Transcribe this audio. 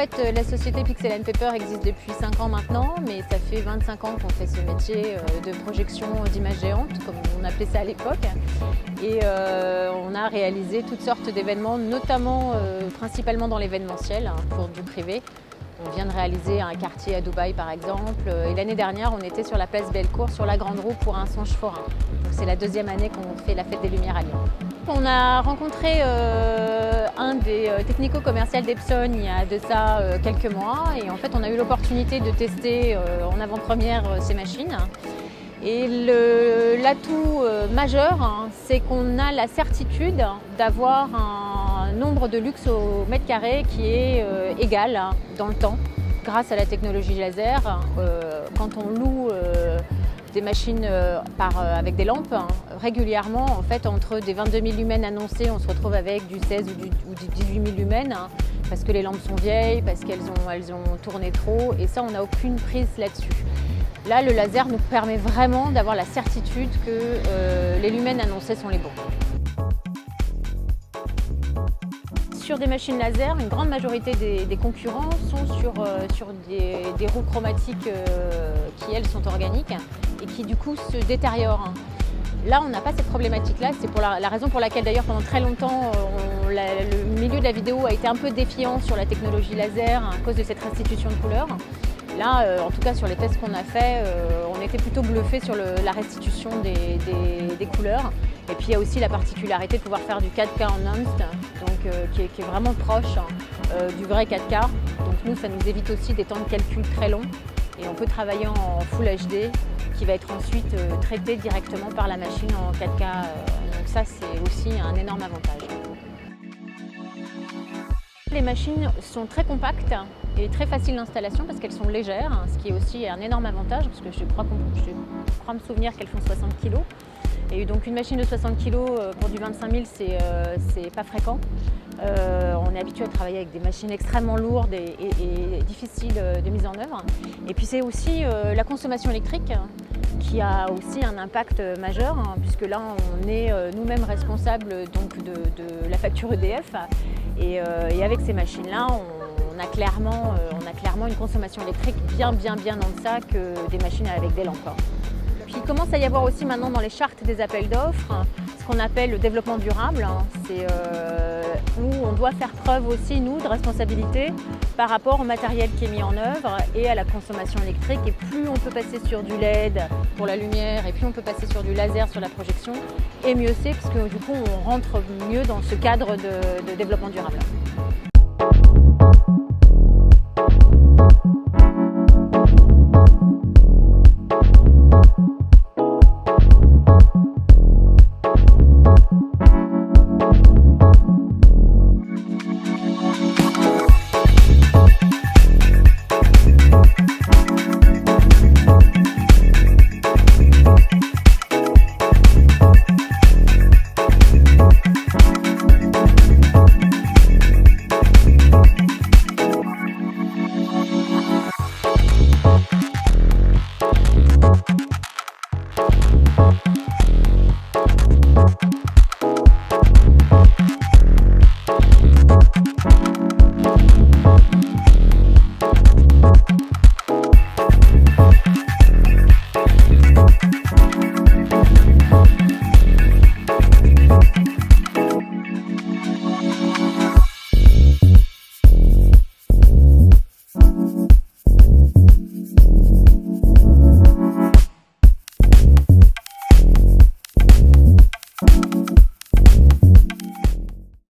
fait, la société Pixel & Paper existe depuis 5 ans maintenant, mais ça fait 25 ans qu'on fait ce métier de projection d'images géantes, comme on appelait ça à l'époque. Et on a réalisé toutes sortes d'événements, notamment, principalement dans l'événementiel, pour du privé. On vient de réaliser un quartier à Dubaï par exemple, et l'année dernière on était sur la place Bellecour, sur la Grande Roue pour un songe forain. C'est la 2e année qu'on fait la fête des Lumières à Lyon. On a rencontré un des technico-commerciaux d'Epson il y a de ça quelques mois, et en fait on a eu l'opportunité de tester en avant-première ces machines. Et l'atout majeur, c'est qu'on a la certitude d'avoir un nombre de luxe au mètre carré qui est égal dans le temps, grâce à la technologie laser. Quand on loue des machines avec des lampes, régulièrement, en fait, entre des 22 000 lumens annoncés, on se retrouve avec du 16 ou du 18 000 lumens, parce que les lampes sont vieilles, parce qu'elles ont tourné trop, et ça, on n'a aucune prise là-dessus. Là, le laser nous permet vraiment d'avoir la certitude que les lumens annoncés sont les bons. Sur des machines laser, une grande majorité des concurrents sont sur des roues chromatiques qui, elles, sont organiques et qui, du coup, se détériorent. Là, on n'a pas cette problématique-là. C'est pour la raison pour laquelle, d'ailleurs, pendant très longtemps, le milieu de la vidéo a été un peu défiant sur la technologie laser à cause de cette restitution de couleurs. Là, en tout cas sur les tests qu'on a fait, on était plutôt bluffé sur la restitution des couleurs. Et puis il y a aussi la particularité de pouvoir faire du 4K enhanced, donc, qui est vraiment proche du vrai 4K. Donc nous, ça nous évite aussi des temps de calcul très longs. Et on peut travailler en Full HD, qui va être ensuite traité directement par la machine en 4K. Donc ça, c'est aussi un énorme avantage. Les machines sont très compactes et très faciles d'installation parce qu'elles sont légères, ce qui est aussi un énorme avantage parce que je crois me souvenir qu'elles font 60 kg. Et donc une machine de 60 kg pour du 25 000, c'est pas fréquent. On est habitué à travailler avec des machines extrêmement lourdes et difficiles de mise en œuvre. Et puis c'est aussi la consommation électrique qui a aussi un impact majeur, puisque là on est nous-mêmes responsables donc, de la facture EDF. Et avec ces machines-là, on a clairement une consommation électrique bien en deçà que des machines avec des lampes. Puis il commence à y avoir aussi maintenant dans les chartes des appels d'offres ce qu'on appelle le développement durable. C'est où on doit faire preuve aussi, nous, de responsabilité par rapport au matériel qui est mis en œuvre et à la consommation électrique. Et plus on peut passer sur du LED pour la lumière et plus on peut passer sur du laser sur la projection, et mieux c'est parce que du coup on rentre mieux dans ce cadre de développement durable.